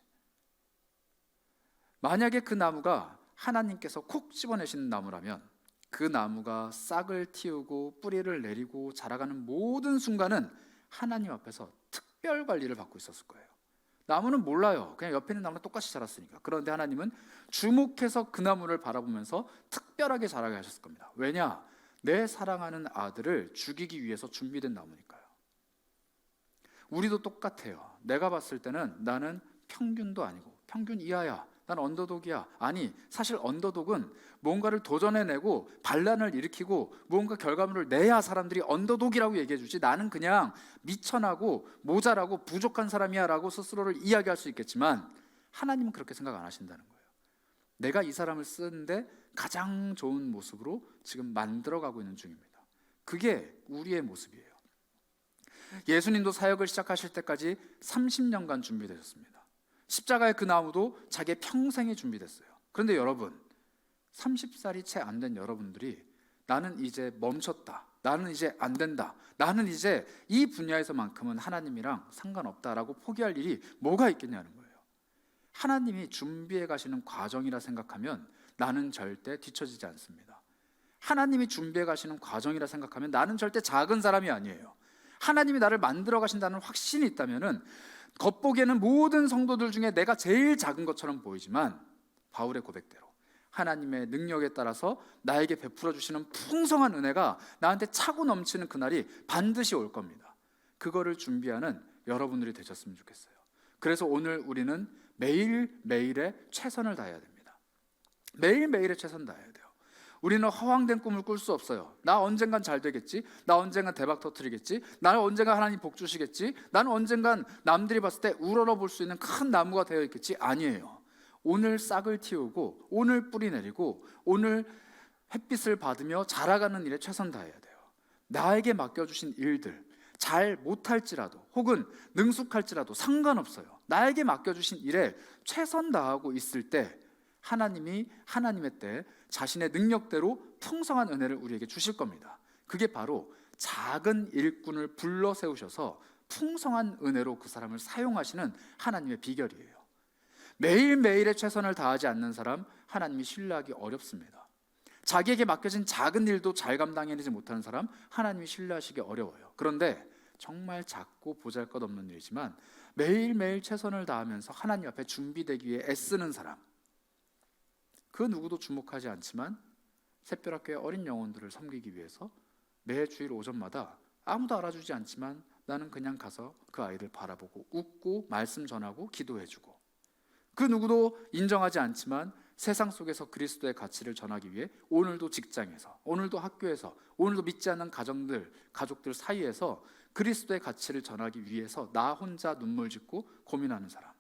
만약에 그 나무가 하나님께서 콕 집어내시는 나무라면 그 나무가 싹을 틔우고 뿌리를 내리고 자라가는 모든 순간은 하나님 앞에서 특별 관리를 받고 있었을 거예요. 나무는 몰라요. 그냥 옆에 있는 나무랑 똑같이 자랐으니까. 그런데 하나님은 주목해서 그 나무를 바라보면서 특별하게 자라게 하셨을 겁니다. 왜냐? 내 사랑하는 아들을 죽이기 위해서 준비된 나무니까요. 우리도 똑같아요. 내가 봤을 때는 나는 평균도 아니고 평균 이하야. 난 언더독이야. 아니, 사실 언더독은 뭔가를 도전해내고 반란을 일으키고 무언가 결과물을 내야 사람들이 언더독이라고 얘기해주지, 나는 그냥 미천하고 모자라고 부족한 사람이야 라고 스스로를 이야기할 수 있겠지만 하나님은 그렇게 생각 안 하신다는 거예요. 내가 이 사람을 쓰는데 가장 좋은 모습으로 지금 만들어가고 있는 중입니다. 그게 우리의 모습이에요. 예수님도 사역을 시작하실 때까지 30년간 준비되셨습니다. 십자가의 그 나무도 자기의 평생이 준비됐어요. 그런데 여러분, 30살이 채 안 된 여러분들이 나는 이제 멈췄다, 나는 이제 안 된다, 나는 이제 이 분야에서만큼은 하나님이랑 상관없다라고 포기할 일이 뭐가 있겠냐는 거예요. 하나님이 준비해 가시는 과정이라 생각하면 나는 절대 뒤처지지 않습니다. 하나님이 준비해 가시는 과정이라 생각하면 나는 절대 작은 사람이 아니에요. 하나님이 나를 만들어 가신다는 확신이 있다면은 겉보기에는 모든 성도들 중에 내가 제일 작은 것처럼 보이지만 바울의 고백대로 하나님의 능력에 따라서 나에게 베풀어 주시는 풍성한 은혜가 나한테 차고 넘치는 그날이 반드시 올 겁니다. 그거를 준비하는 여러분들이 되셨으면 좋겠어요. 그래서 오늘 우리는 매일매일의 최선을 다해야 됩니다. 매일매일의 최선 다해야 돼요. 우리는 허황된 꿈을 꿀 수 없어요. 나 언젠간 잘 되겠지, 나 언젠간 대박 터뜨리겠지, 나는 언젠간 하나님 복 주시겠지, 나는 언젠간 남들이 봤을 때 우러러 볼 수 있는 큰 나무가 되어 있겠지. 아니에요. 오늘 싹을 틔우고 오늘 뿌리 내리고 오늘 햇빛을 받으며 자라가는 일에 최선 다해야 돼요. 나에게 맡겨주신 일들 잘 못할지라도 혹은 능숙할지라도 상관없어요. 나에게 맡겨주신 일에 최선 다하고 있을 때 하나님이 하나님의 때 자신의 능력대로 풍성한 은혜를 우리에게 주실 겁니다. 그게 바로 작은 일꾼을 불러 세우셔서 풍성한 은혜로 그 사람을 사용하시는 하나님의 비결이에요. 매일매일의 최선을 다하지 않는 사람 하나님이 신뢰하기 어렵습니다. 자기에게 맡겨진 작은 일도 잘 감당해내지 못하는 사람 하나님이 신뢰하시기 어려워요. 그런데 정말 작고 보잘것없는 일이지만 매일매일 최선을 다하면서 하나님 앞에 준비되기 위해 애쓰는 사람, 그 누구도 주목하지 않지만 새별학교의 어린 영혼들을 섬기기 위해서 매 주일 오전마다 아무도 알아주지 않지만 나는 그냥 가서 그 아이를 바라보고 웃고 말씀 전하고 기도해주고, 그 누구도 인정하지 않지만 세상 속에서 그리스도의 가치를 전하기 위해 오늘도 직장에서, 오늘도 학교에서, 오늘도 믿지 않는 가족들 사이에서 그리스도의 가치를 전하기 위해서 나 혼자 눈물 짓고 고민하는 사람,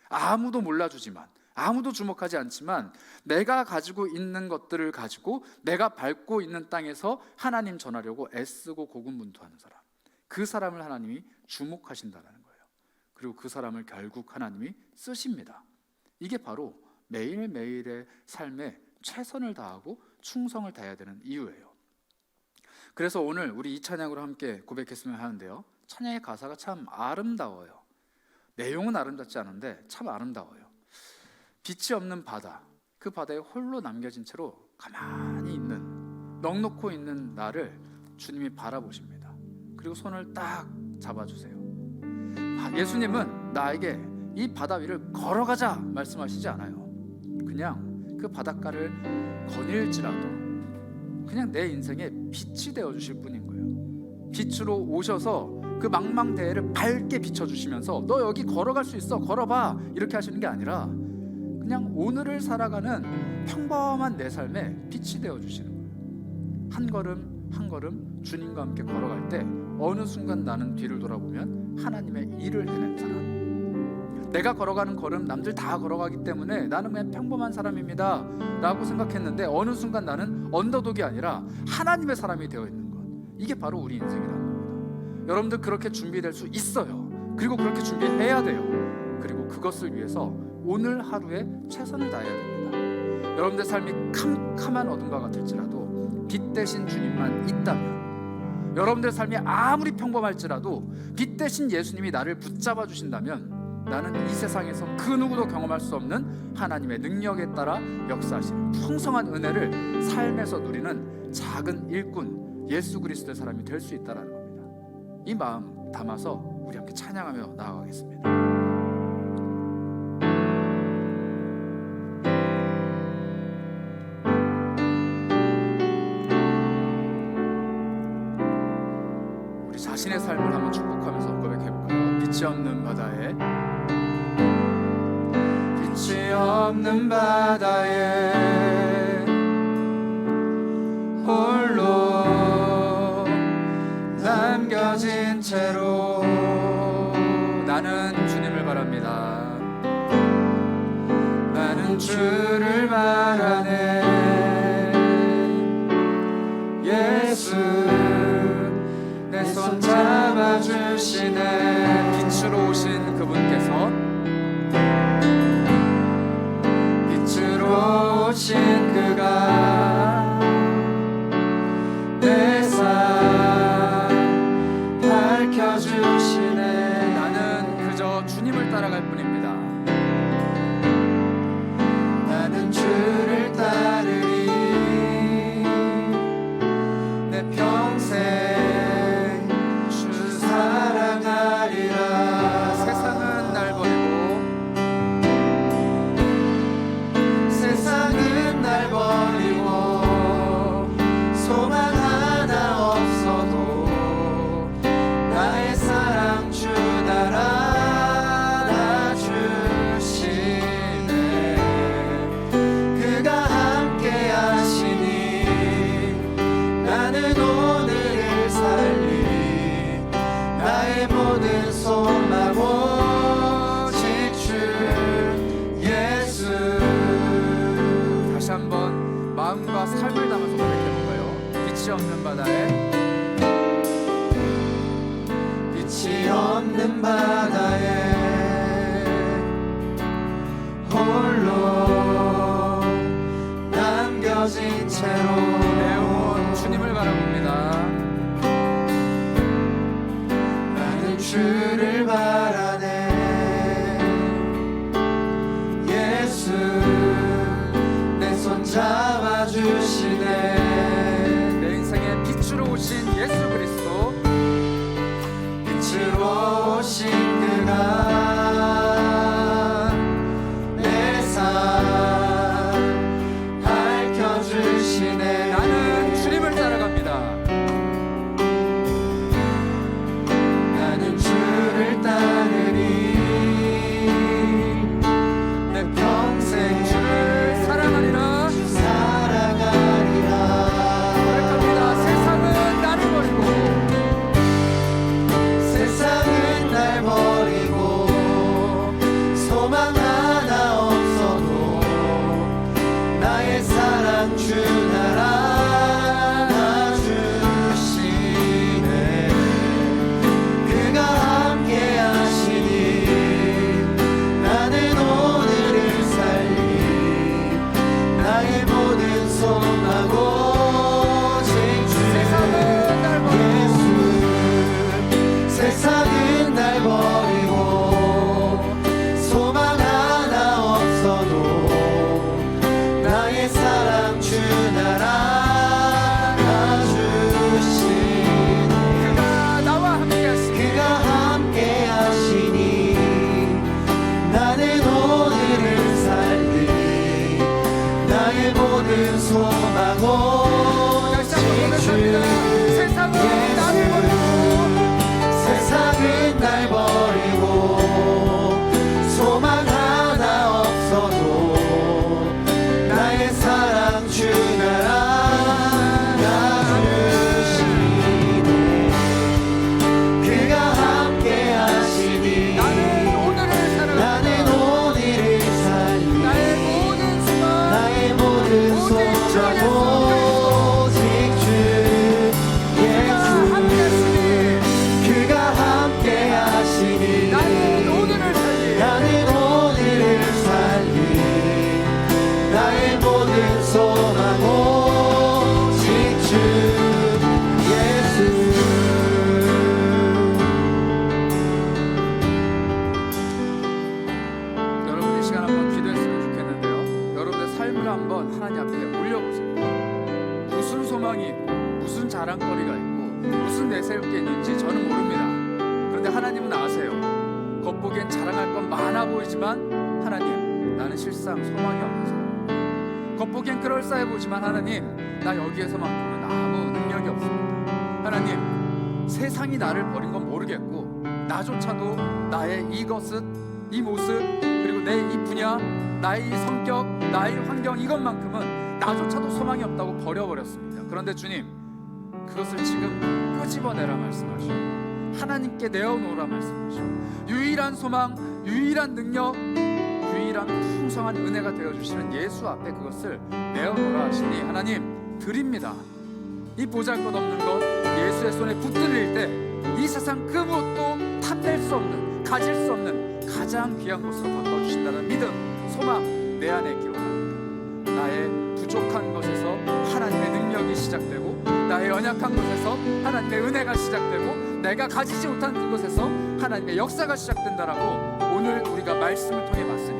아무도 몰라주지만 아무도 주목하지 않지만 내가 가지고 있는 것들을 가지고 내가 밟고 있는 땅에서 하나님 전하려고 애쓰고 고군분투하는 사람, 그 사람을 하나님이 주목하신다는 거예요. 그리고 그 사람을 결국 하나님이 쓰십니다. 이게 바로 매일매일의 삶에 최선을 다하고 충성을 다해야 되는 이유예요. 그래서 오늘 우리 이 찬양으로 함께 고백했으면 하는데요, 찬양의 가사가 참 아름다워요. 내용은 아름답지 않은데 참 아름다워요. 빛이 없는 바다, 그 바다에 홀로 남겨진 채로 가만히 있는, 넋놓고 있는 나를 주님이 바라보십니다. 그리고 손을 딱 잡아주세요. 예수님은 나에게 이 바다 위를 걸어가자 말씀하시지 않아요. 그냥 그 바닷가를 거닐지라도 그냥 내 인생에 빛이 되어주실 뿐인 거예요. 빛으로 오셔서 그 망망대해를 밝게 비춰주시면서 너 여기 걸어갈 수 있어, 걸어봐, 이렇게 하시는 게 아니라 그냥 오늘을 살아가는 평범한 내 삶에 빛이 되어주시는 거예요. 한 걸음 한 걸음 주님과 함께 걸어갈 때 어느 순간 나는 뒤를 돌아보면 하나님의 일을 해낸 사람. 내가 걸어가는 걸음 남들 다 걸어가기 때문에 나는 그냥 평범한 사람입니다 라고 생각했는데 어느 순간 나는 언더독이 아니라 하나님의 사람이 되어 있는 것. 이게 바로 우리 인생이라는 겁니다. 여러분들 그렇게 준비될 수 있어요. 그리고 그렇게 준비해야 돼요. 그리고 그것을 위해서 오늘 하루에 최선을 다해야 됩니다. 여러분들 삶이 캄캄한 어둠과 같을지라도 빛 대신 주님만 있다면, 여러분들 삶이 아무리 평범할지라도 빛 대신 예수님이 나를 붙잡아 주신다면 나는 이 세상에서 그 누구도 경험할 수 없는 하나님의 능력에 따라 역사하시는 풍성한 은혜를 삶에서 누리는 작은 일꾼 예수 그리스도의 사람이 될 수 있다는 겁니다. 이 마음 담아서 우리 함께 찬양하며 나아가겠습니다. 우리 자신의 삶을 한번 축복하면서 고백해볼까요? 빛이 없는 바다에, 빛이 없는 바다에 홀로 남겨진 채로 나는 주님을 바랍니다. 나는 주를 바라네. 예수 내 손 잡아주시네. 빛으로 오신 그분께서, 빛으로 오신 그가 내 삶 밝혀주시네. 나는 그저 주님을 따라갈 뿐입니다. 나는 주를 따르리. 내 평생 주 사랑하리라. 세상은 날 버리고, 세상은 날 버리고 소망 하나 없어도 나의 사랑 주 나라 주시네. 그가 함께 하시니 나는 오늘을 살리. 나의 모든 소망 오직 주 예수. 다시 한번 마음과 삶을 담아서 고백해볼까요? 빛이 없는 바다에, 빛이 없는 바다에 홀로 남겨진 채로 내 온 주님을 바라봅니다. 나는 주를 바라네. 예수 내 손 잡아주시네. 내 인생의 빛으로 오신 예수 그리스도, 빛으로 오신 그가 내 삶 밝혀주시네. 겉보기엔 자랑할 건 많아 보이지만 하나님, 나는 실상 소망이 없는 사람. 겉보기엔 그럴싸해 보이지만 하나님, 나 여기에서만큼은 아무 능력이 없습니다. 하나님, 세상이 나를 버린 건 모르겠고 나조차도 나의 이것은, 이 모습, 그리고 내 이 분야, 나의 이 성격, 나의 환경, 이것만큼은 나조차도 소망이 없다고 버려버렸습니다. 그런데 주님, 그것을 지금 끄집어내라 말씀하시고 하나님께 내어놓으라 말씀하시고 유일한 소망, 유일한 능력, 유일한 풍성한 은혜가 되어주시는 예수 앞에 그것을 내어놓으라 하시니 하나님 드립니다. 이 보잘것없는 것 예수의 손에 붙들릴 때 이 세상 그 무엇도 탐낼 수 없는, 가질 수 없는 가장 귀한 것으로 바꿔주신다는 믿음, 소망 내 안에 있기 원합니다. 나의 부족한 것에서 하나님의 능력이 시작되고 나의 연약한 것에서 하나님의 은혜가 시작되고 내가 가지지 못한 그것에서 하나님의 역사가 시작된다라고 오늘 우리가 말씀을 통해 봤으니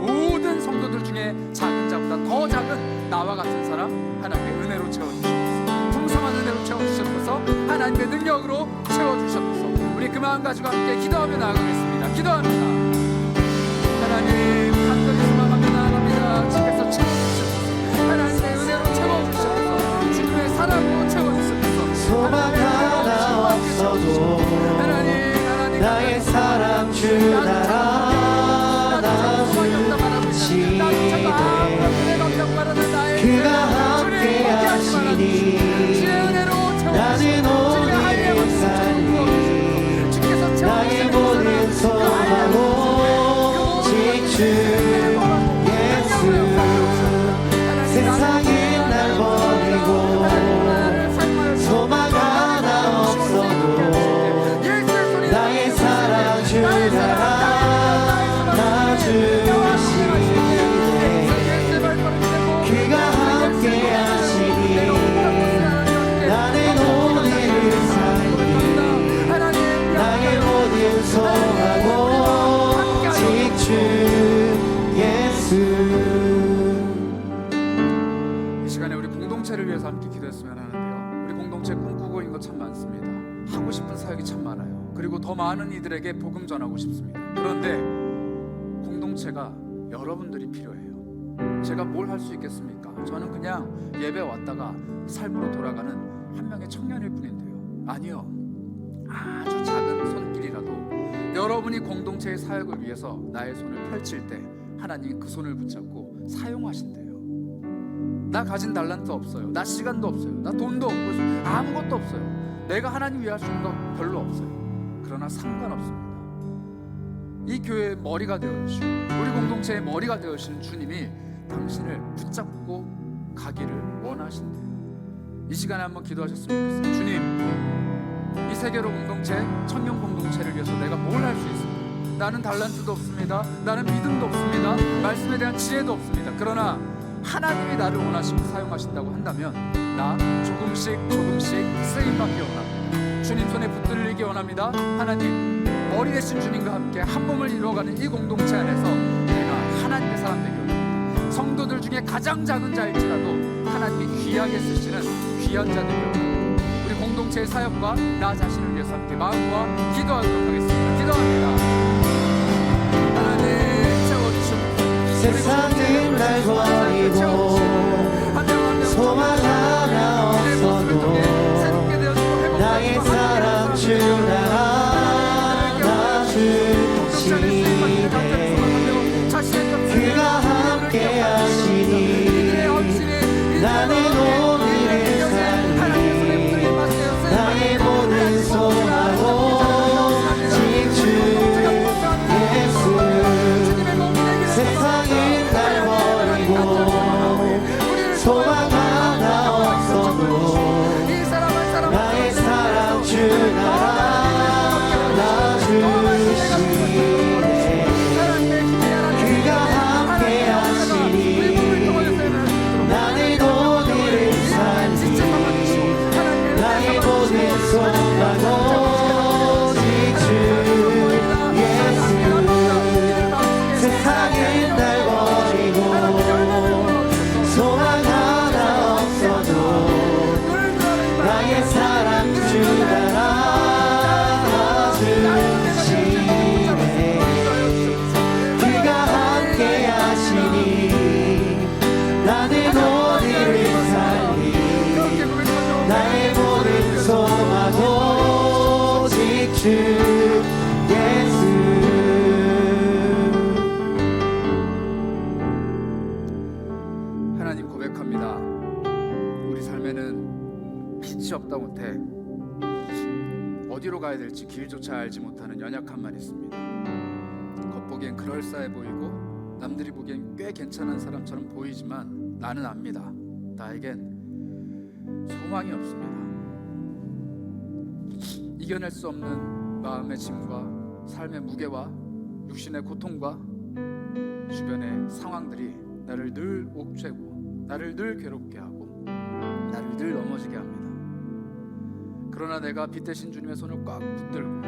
모든 성도들 중에 작은 자보다 더 작은 나와 같은 사람 하나님의 은혜로 채워주시옵소서. 풍성한 은혜로 채워주셔서 하나님의 능력으로 채워주셔서 우리 그 마음 가지고 함께 기도하며 나아가겠습니다. 기도합니다. 하나님, 간절히 소망하며 나아갑니다. 주께서 채워주셔서 하나님의 은혜로 채워주셔서 주님의 사랑으로 채워주셔서 소망 하나 없어도 하나님 나의 사랑 주 나라 나주시네. 그가 함께 하시니 나는 오늘 살리 나의 모든 소망 오직 주 예수. 세상이 날 버리고 소망 하나 없어도 나의 사랑 주 나라 나주시네. 그가 함께 하시니 나는 오늘을 살리 나의 모든 소망 오직 주 예수. 이 시간에 우리 공동체를 위해서 함께 기도했으면 하는데요, 우리 공동체 꿈꾸고 있는 것 참 많습니다. 하고 싶은 사역이 참 많아요. 그리고 더 많은 이들에게 복음 전하고 싶습니다. 그런데 공동체가 여러분들이 필요해요. 제가 뭘 할 수 있겠습니까? 저는 그냥 예배 왔다가 삶으로 돌아가는 한 명의 청년일 뿐인데요. 아니요, 아주 작은 손길이라도 여러분이 공동체의 사역을 위해서 나의 손을 펼칠 때 하나님이 그 손을 붙잡고 사용하신대요. 나 가진 달란트 없어요. 나 시간도 없어요. 나 돈도 없고 아무것도 없어요. 내가 하나님 위해 할 수 있는 거 별로 없어요. 그러나 상관없습니다. 이 교회의 머리가 되어주시고 우리 공동체의 머리가 되어주시는 주님이 당신을 붙잡고 가기를 원하신대요. 이 시간에 한번 기도하셨으면 좋겠어요. 주님, 이 세계로 공동체, 청년 공동체를 위해서 내가 뭘 할 수 있습니까? 나는 달란트도 없습니다. 나는 믿음도 없습니다. 말씀에 대한 지혜도 없습니다. 그러나 하나님이 나를 원하시고 사용하신다고 한다면 나 조금씩 쓰임받기 원합니다. 주님 손에 붙들리기 원합니다. 하나님, 머리 대신 주님과 함께 한 몸을 이루어가는 이 공동체 안에서 내가 하나님의 사람 되기 원합니다. 성도들 중에 가장 작은 자일지라도 하나님이 귀하게 쓰시는 귀한 자들이 원합니다. 우리 공동체의 사역과 나 자신을 위해서 함께 마음과 기도하도록 하겠습니다. 기도합니다. 하나님 채워주시옵소서. 세상은 날 버리고 소망 하나 없어도 나의 사랑 주 나라 나주시네. 그가 함께 하시니 나는 오늘을 살리 나의 모든 소망 오직 주 예수. 세상은 날 버리고 소망 하나 없어도 나의 사랑 주 나라 나주시네. 마다 못해 어디로 가야 될지 길조차 알지 못하는 연약함만 있습니다. 겉보기엔 그럴싸해 보이고 남들이 보기엔 꽤 괜찮은 사람처럼 보이지만 나는 압니다. 나에겐 소망이 없습니다. 이겨낼 수 없는 마음의 짐과 삶의 무게와 육신의 고통과 주변의 상황들이 나를 늘 옥죄고 나를 늘 괴롭게 하고 나를 늘 넘어지게 합니다. 그러나 내가 빛대신 주님의 손을 꽉 붙들고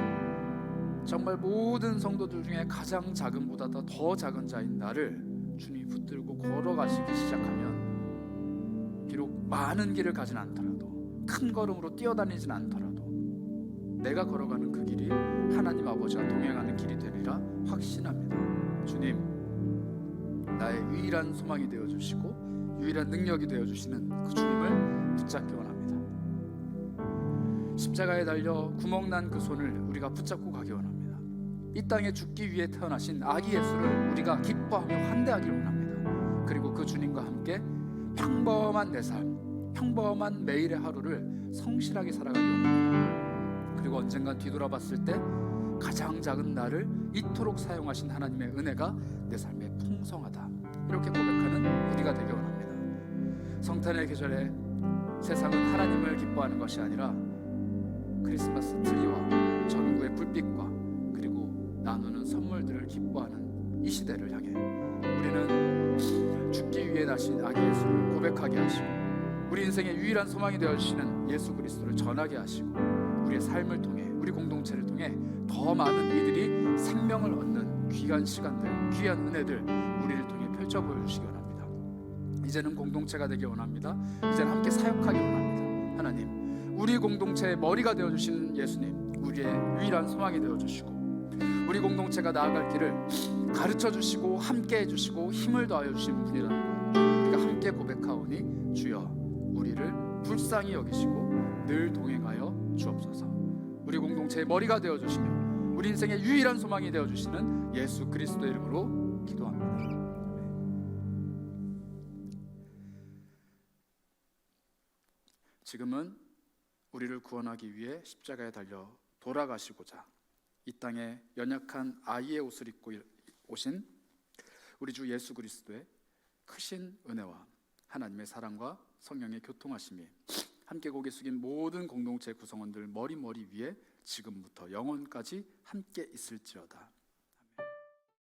정말 모든 성도들 중에 가장 작은보다 더 작은 자인 나를 주님이 붙들고 걸어가시기 시작하면 비록 많은 길을 가진 않더라도 큰 걸음으로 뛰어다니진 않더라도 내가 걸어가는 그 길이 하나님 아버지와 동행하는 길이 되리라 확신합니다. 주님, 나의 유일한 소망이 되어주시고 유일한 능력이 되어주시는 그 주님을 붙잡기 원합니다. 십자가에 달려 구멍난 그 손을 우리가 붙잡고 가기 원합니다. 이 땅에 죽기 위해 태어나신 아기 예수를 우리가 기뻐하며 환대하기 원합니다. 그리고 그 주님과 함께 평범한 내 삶, 평범한 매일의 하루를 성실하게 살아가기 원합니다. 그리고 언젠간 뒤돌아봤을 때 가장 작은 나를 이토록 사용하신 하나님의 은혜가 내 삶에 풍성하다, 이렇게 고백하는 우리가 되기 원합니다. 성탄의 계절에 세상은 하나님을 기뻐하는 것이 아니라 크리스마스 트리와 전구의 불빛과 그리고 나누는 선물들을 기뻐하는 이 시대를 향해 우리는 죽기 위해 나신 아기 예수를 고백하게 하시고 우리 인생의 유일한 소망이 되어주시는 예수 그리스도를 전하게 하시고 우리의 삶을 통해 우리 공동체를 통해 더 많은 이들이 생명을 얻는 귀한 시간들, 귀한 은혜들 우리를 통해 펼쳐 보여주시기 원합니다. 이제는 공동체가 되기 원합니다. 이제는 함께 사역하기 원합니다. 하나님, 우리 공동체의 머리가 되어주시는 예수님, 우리의 유일한 소망이 되어주시고 우리 공동체가 나아갈 길을 가르쳐주시고 함께 해주시고 힘을 더하여 주신 분이라는 것 우리가 함께 고백하오니 주여 우리를 불쌍히 여기시고 늘 동행하여 주옵소서. 우리 공동체의 머리가 되어주시며 우리 인생의 유일한 소망이 되어주시는 예수 그리스도의 이름으로 기도합니다. 지금은 우리를 구원하기 위해 십자가에 달려 돌아가시고자 이 땅에 연약한 아이의 옷을 입고 오신 우리 주 예수 그리스도의 크신 은혜와 하나님의 사랑과 성령의 교통하심이 함께 고개 숙인 모든 공동체 구성원들 머리 위에 지금부터 영원까지 함께 있을지어다.